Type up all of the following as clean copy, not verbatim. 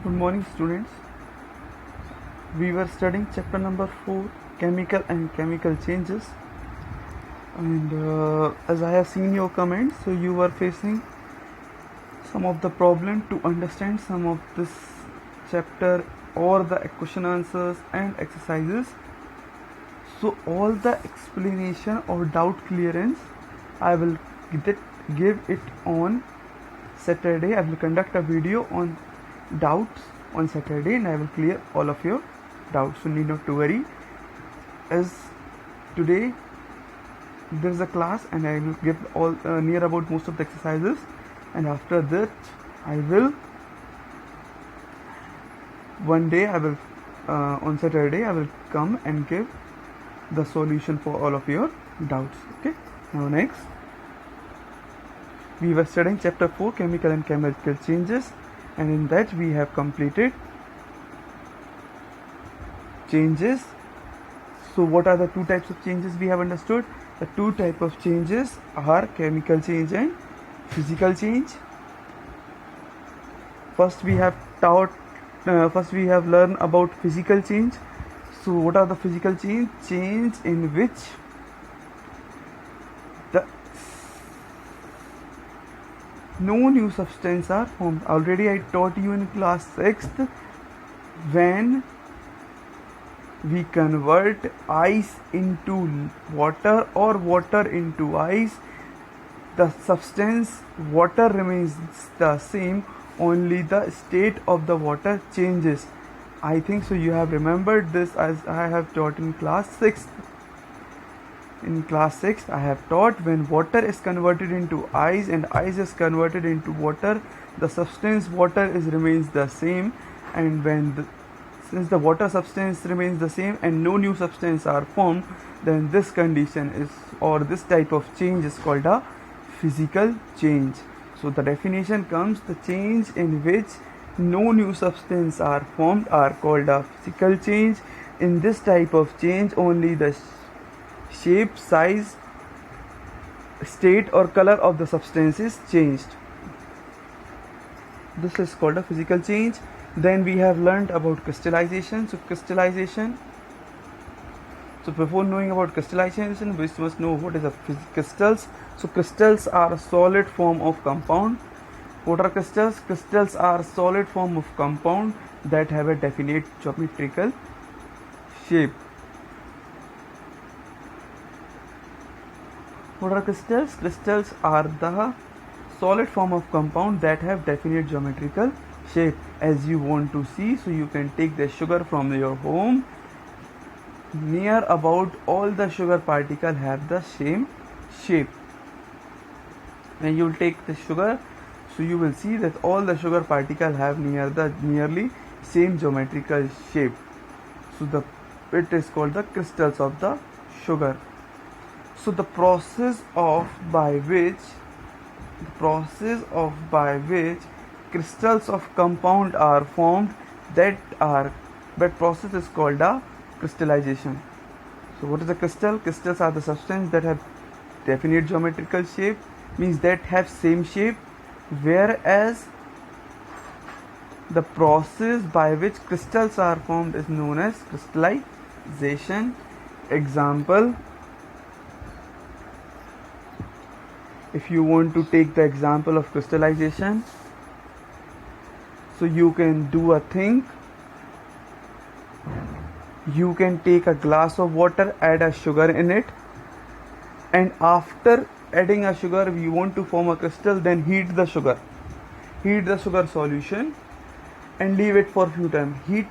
Good morning, students. We were studying chapter number 4, chemical and chemical changes. And as I have seen your comments, so you were facing some of the problem to understand some of this chapter or the question answers and exercises. So all the explanation or doubt clearance, I will give it on Saturday. I will conduct a video on doubts on Saturday and I will clear all of your doubts, so need not to worry. As today there is a class and I will give all near about most of the exercises, and after that I will one day I will on Saturday I will come and give the solution for all of your doubts. Okay, now next we were studying chapter 4, chemical and chemical changes, and in that we have completed changes. So what are the two types of changes we have understood? The two types of changes are chemical change and physical change. First we have learned about physical change. So what are the physical change? Change in which no new substance are formed. Already I taught you in class 6th, when we convert ice into water or water into ice, the substance water remains the same, only the state of the water changes. I think so you have remembered this, as I have taught in class 6th. In class 6 I have taught, when water is converted into ice and ice is converted into water, the substance water remains the same, and since the water substance remains the same and no new substance are formed, then this condition is, or this type of change is called a physical change. So the definition comes: the change in which no new substance are formed are called a physical change. In this type of change, only the shape, size, state or color of the substance is changed. This is called a physical change. Then we have learned about crystallization. So before knowing about crystallization, we must know what is a crystals. So crystals are a solid form of compound. What are crystals? Crystals are solid form of compound that have a definite geometrical shape. What are crystals? Crystals are the solid form of compound that have definite geometrical shape. As you want to see, so you can take the sugar from your home. Near about all the sugar particles have the same shape. When you will take the sugar, so you will see that all the sugar particles have nearly same geometrical shape. So it is called the crystals of the sugar. So the process by which crystals of compound are formed, that process is called a crystallization. So what is a crystal? Crystals are the substance that have definite geometrical shape, means that have same shape, whereas the process by which crystals are formed is known as crystallization. Example: if you want to take the example of crystallization, so you can do a thing. You can take a glass of water, add a sugar in it, and after adding a sugar, if you want to form a crystal, then heat the sugar solution and leave it for few times. Heat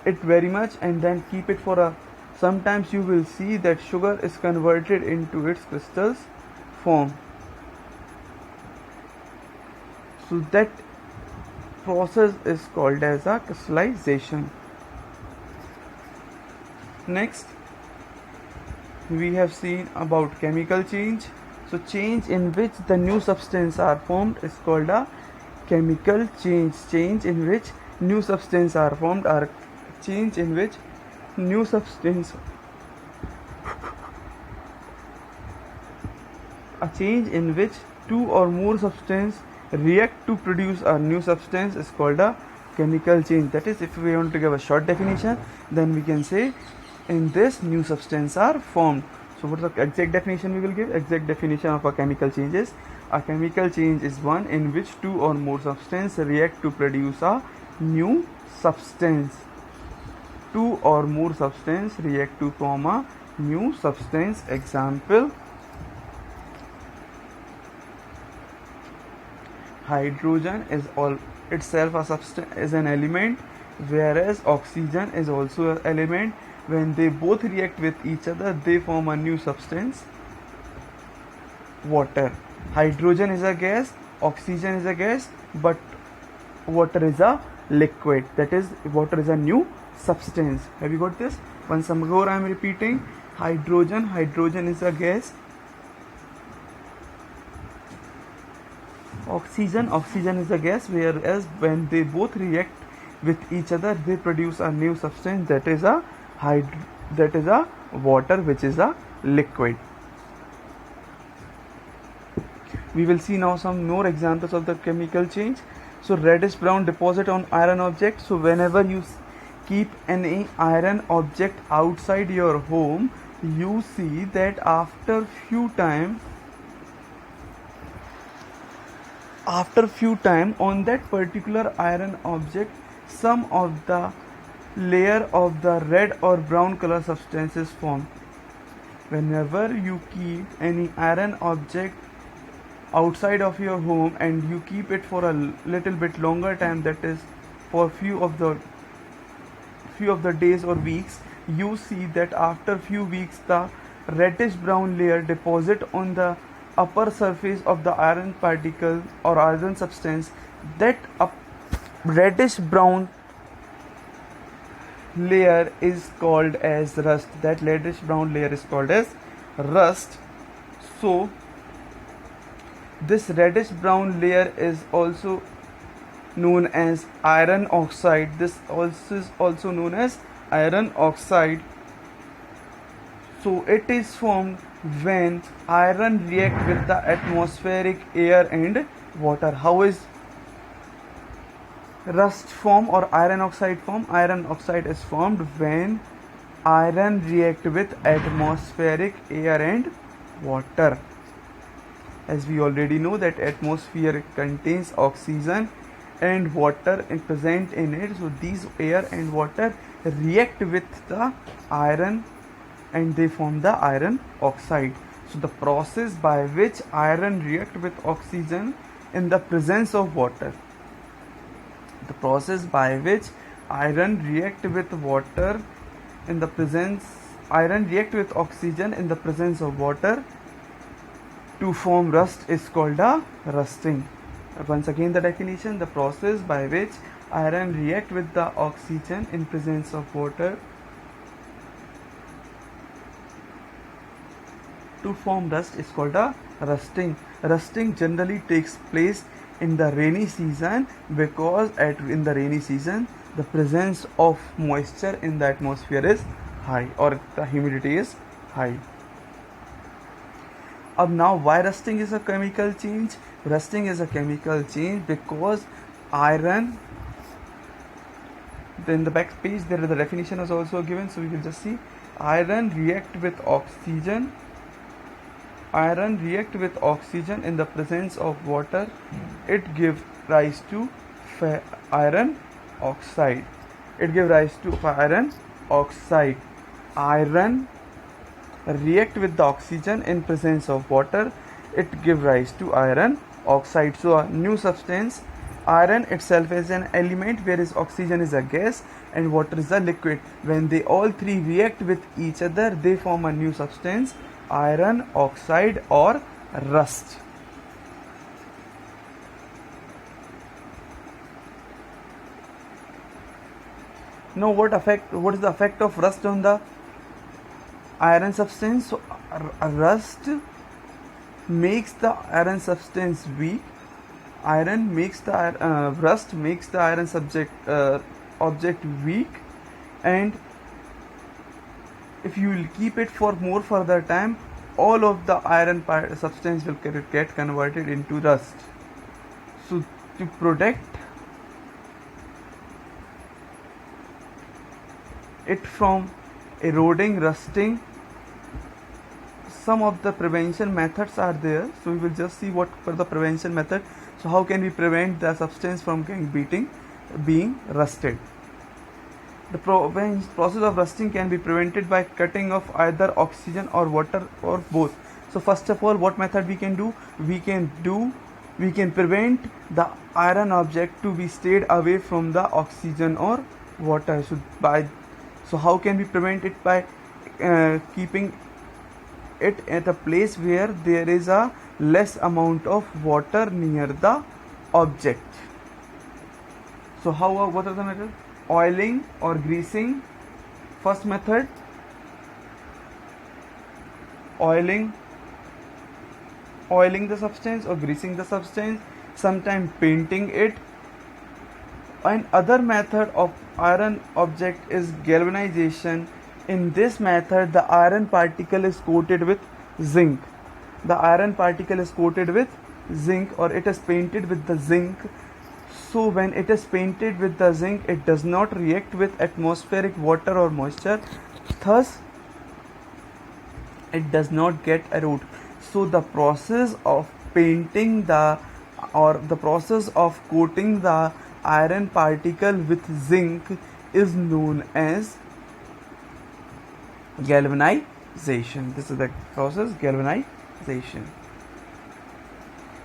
it very much and then keep it for sometimes you will see that sugar is converted into its crystals form. So that process is called as a crystallization. Next we have seen about chemical change. So change in which the new substance are formed is called a chemical change. Change in which new substance are formed are change in which new substance a change in which two or more substances react to produce a new substance is called a chemical change. That is, if we want to give a short definition, then we can say in this new substance are formed. So what is the exact definition we will give? Exact definition of a chemical change is: a chemical change is one in which two or more substances react to produce a new substance. Two or more substances react to form a new substance. Example: hydrogen is all itself a substance, is an element, whereas oxygen is also an element. When they both react with each other, they form a new substance, water. Hydrogen is a gas, oxygen is a gas, but water is a liquid. That is, water is a new substance. Have you got this? Once more I am repeating: hydrogen is a gas, oxygen is a gas, whereas when they both react with each other, they produce a new substance, that is a water, which is a liquid. We will see now some more examples of the chemical change. So reddish brown deposit on iron object. So whenever you keep any iron object outside your home, you see that after few time on that particular iron object, some of the layer of the red or brown color substances form. Whenever you keep any iron object outside of your home and you keep it for a little bit longer time, that is for few of the days or weeks, you see that after few weeks the reddish brown layer deposit on the upper surface of the iron particle or iron substance. That reddish brown layer is called as rust. That reddish brown layer is called as rust. So this reddish brown layer is also known as iron oxide. This also is also known as iron oxide. So it is formed when iron react with the atmospheric air and water. How is rust form or iron oxide form? Iron oxide is formed when iron react with atmospheric air and water. As we already know that atmosphere contains oxygen and water present in it, so these air and water react with the iron and they form the iron oxide. So the process by which iron react with oxygen in the presence of water, the process by which iron react with water in the presence, iron react with oxygen in the presence of water to form rust is called a rusting. Once again the definition: the process by which iron react with the oxygen in presence of water to form rust is called a rusting. Rusting generally takes place in the rainy season because in the rainy season the presence of moisture in the atmosphere is high or the humidity is high. Now why rusting is a chemical change? Rusting is a chemical change because iron, then the back page there the definition is also given, so we will just see: iron react with oxygen in the presence of water, it gives rise to iron oxide. Iron react with the oxygen in presence of water, it gives rise to iron oxide. So a new substance, iron itself is an element, whereas oxygen is a gas and water is a liquid. When they all three react with each other, they form a new substance, iron oxide or rust. Now what is the effect of rust on the iron substance? So rust makes the iron substance weak. Rust makes the iron object weak, and if you will keep it for more further time, all of the iron substance will get converted into rust. So to protect it from eroding, rusting. Some of the prevention methods are there, so we will just see what are the prevention method. So how can we prevent the substance from being rusted? The process of rusting can be prevented by cutting off either oxygen or water or both. So first of all, what method we can do? We can prevent the iron object to be stayed away from the oxygen or water. So how can we prevent it? By keeping it at a place where there is a less amount of water near the object. So what are the methods? Oiling or greasing. First method, oiling the substance or greasing the substance, sometimes painting it. And other method of iron object is galvanization. In this method, the iron particle is coated with zinc. The iron particle is coated with zinc, or it is painted with the zinc. So when it is painted with the zinc, it does not react with atmospheric water or moisture, thus it does not get eroded. So the process of painting the process of coating the iron particle with zinc is known as galvanization. This is the process, galvanization,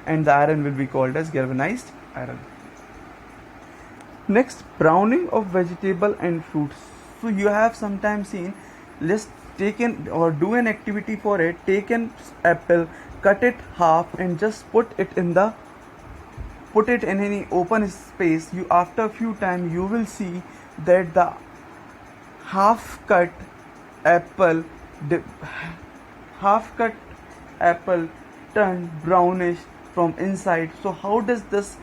and the iron will be called as galvanized iron. Next, browning of vegetable and fruits. So you have sometimes seen, let's take an or do an activity for it. Take an apple, cut it half, and just put it in any open space. After a few times you will see that the half cut apple turn brownish from inside. So how does this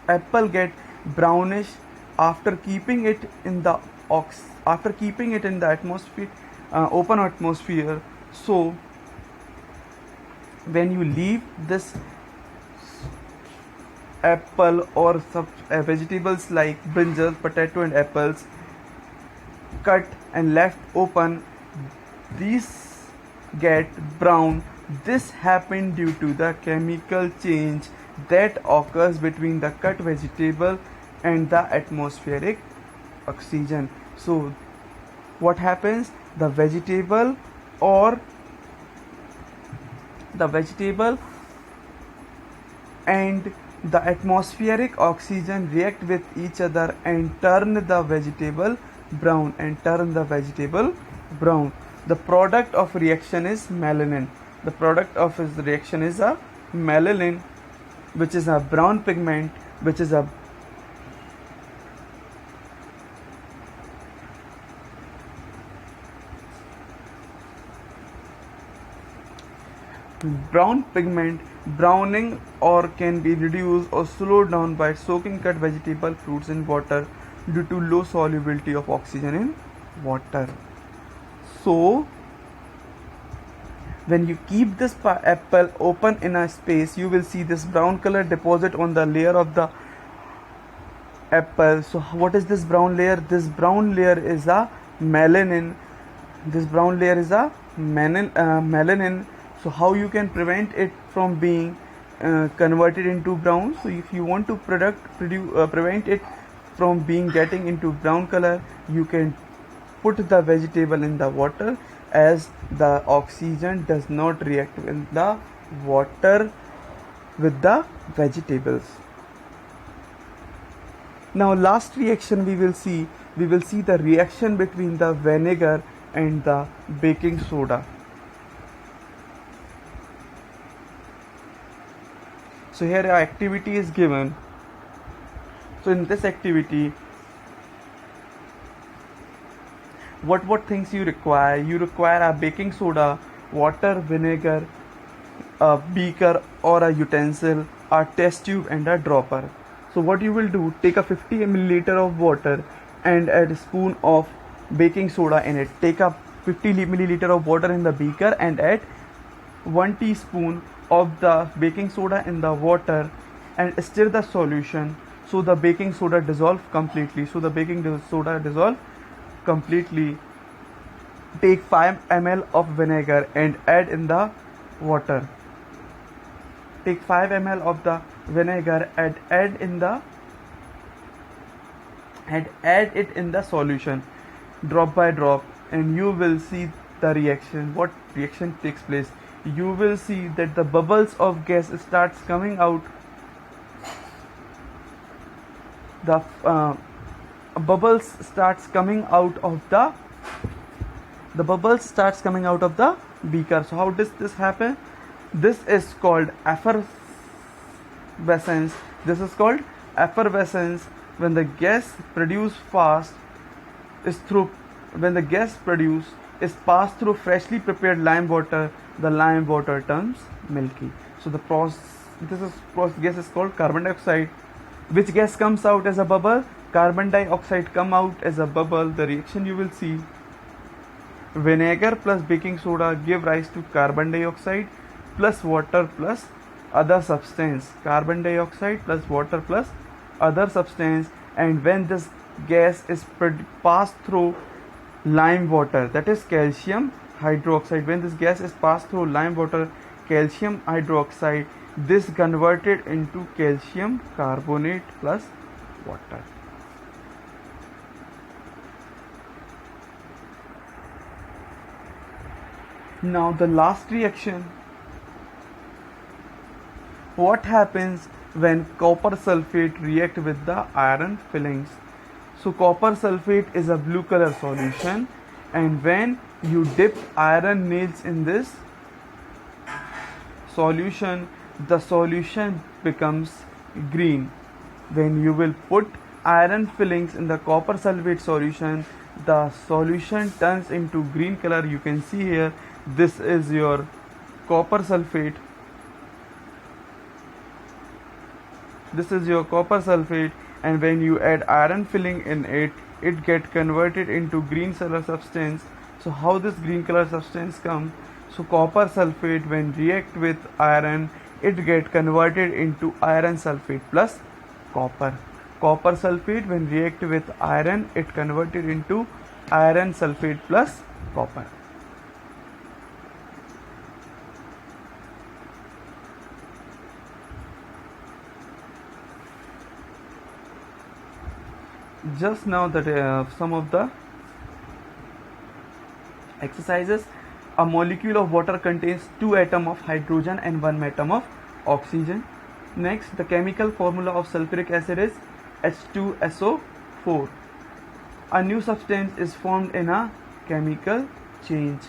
apple get brownish after keeping it in the atmosphere, open atmosphere? So when you leave this apple or some vegetables like brinjal, potato and apples cut and left open, these get brown. This happened due to the chemical change that occurs between the cut vegetable and the atmospheric oxygen. So what happens? The vegetable and the atmospheric oxygen react with each other and turn the vegetable brown. The product of reaction is melanin. The product of his reaction is a melanin, which is a brown pigment, which is a brown pigment. Browning or can be reduced or slowed down by soaking cut vegetable fruits in water due to low solubility of oxygen in water. So when you keep this apple open in a space, you will see this brown color deposit on the layer of the apple. So what is this brown layer? This brown layer is a melanin. Melanin. So how you can prevent it from being converted into brown? So if you want to prevent it from getting into brown color, you can put the vegetable in the water, as the oxygen does not react with the water with the vegetables. Now last reaction we will see the reaction between the vinegar and the baking soda. So here an activity is given. So in this activity, what things you require? You require a baking soda, water, vinegar, a beaker or a utensil, a test tube and a dropper. So what you will do, take a 50 ml of water and add a spoon of baking soda in it. Take a 50 ml of water in the beaker and add 1 teaspoon of the baking soda in the water and stir the solution. So the baking soda dissolve completely. Take 5 ml of vinegar and add in the water. Take 5 ml of the vinegar and add it in the solution, drop by drop, and you will see the reaction. What reaction takes place? You will see that the bubbles of gas starts coming out. The bubbles starts coming out of the beaker. So how does this happen? This is called effervescence. When the gas produced is passed through freshly prepared lime water, the lime water turns milky. So the gas is called carbon dioxide. Which gas comes out as a bubble? Carbon dioxide come out as a bubble. The reaction you will see: vinegar plus baking soda give rise to carbon dioxide plus water plus other substance. Carbon dioxide plus water plus other substance. And when this gas is passed through lime water, that is calcium hydroxide, this converted into calcium carbonate plus water. Now the last reaction. What happens when copper sulfate react with the iron fillings? So copper sulfate is a blue color solution, and when you dip iron nails in this solution, the solution becomes green. When you will put iron fillings in the copper sulfate solution, the solution turns into green color. You can see here, this is your copper sulfate. And when you add iron filling in it, it get converted into green color substance. So how this green color substance come? So copper sulfate, when react with iron, it get converted into iron sulfate plus copper. Copper sulfate, when react with iron, it converted into iron sulfate plus copper. Just now that some of the exercises. A molecule of water contains 2 atoms of hydrogen and 1 atom of oxygen. Next, the chemical formula of sulfuric acid is H2SO4. A new substance is formed in a chemical change.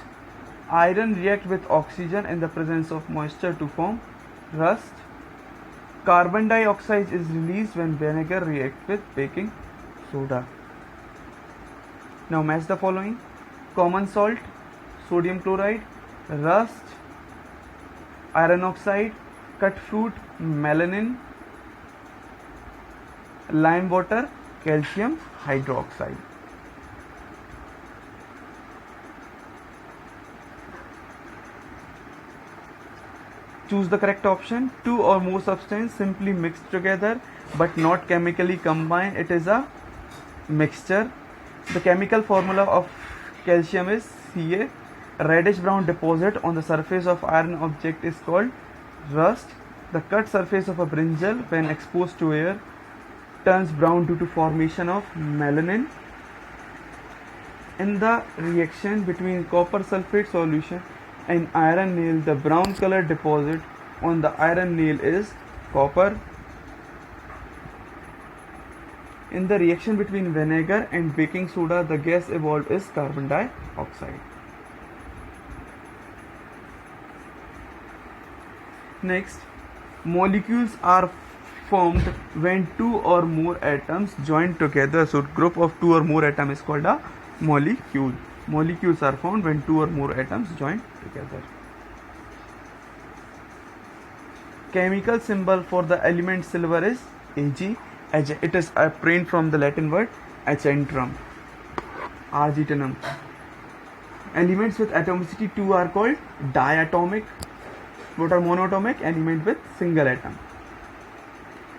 Iron reacts with oxygen in the presence of moisture to form rust. Carbon dioxide is released when vinegar reacts with baking soda. Now match the following: common salt, sodium chloride, rust, iron oxide, cut fruit, melanin, lime water, calcium hydroxide. Choose the correct option. 2 or more substances simply mixed together but not chemically combined. It is a mixture. The chemical formula of calcium is Ca. Reddish brown deposit on the surface of iron object is called rust. The cut surface of a brinjal, when exposed to air, turns brown due to formation of melanin. In the reaction between copper sulfate solution and iron nail, the brown color deposit on the iron nail is copper. In the reaction between vinegar and baking soda, the gas evolved is carbon dioxide. Next, molecules are formed when 2 or more atoms join together. So group of 2 or more atoms is called a molecule. Molecules are formed when 2 or more atoms join together. Chemical symbol for the element silver is Ag. It is obtained from the Latin word argentum. Argentum. Elements with atomicity 2 are called diatomic. What are monatomic? Element with single atom.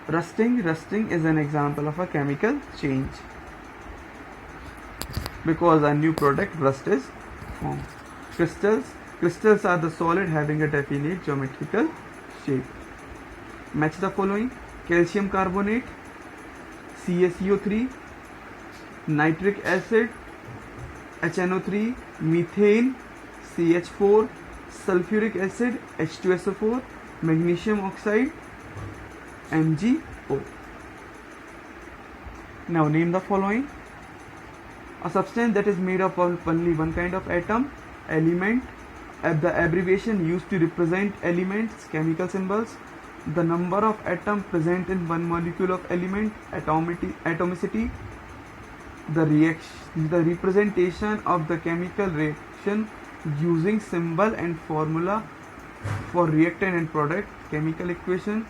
Rusting is an example of a chemical change because a new product, rust, is formed. Crystals are the solid having a definite geometrical shape. Match the following: calcium carbonate, CaCO3, nitric acid, HNO3, methane, CH4, sulfuric acid, H2SO4, magnesium oxide, MgO. Now name the following: a substance that is made up of only one kind of atom, element, the abbreviation used to represent elements, chemical symbols, the number of atoms present in one molecule of element, atomicity, the representation of the chemical reaction using symbol and formula for reactant and product, chemical equation,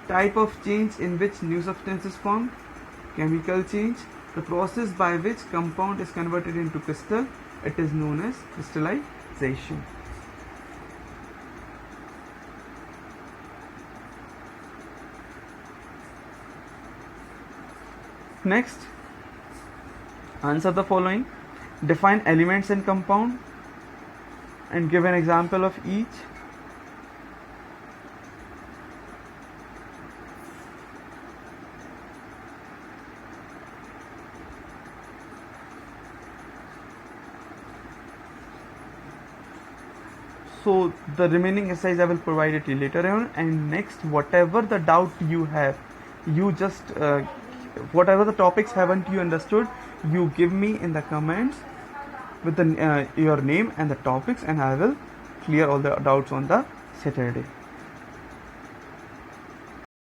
type of change in which new substance is formed, chemical change, the process by which compound is converted into crystal, it is known as crystallization. Next, answer the following. Define elements in compound and give an example of each. So the remaining exercise I will provide it later on, and next whatever the doubt you have, you just whatever the topics haven't you understood, you give me in the comments with your name and the topics, and I will clear all the doubts on the Saturday.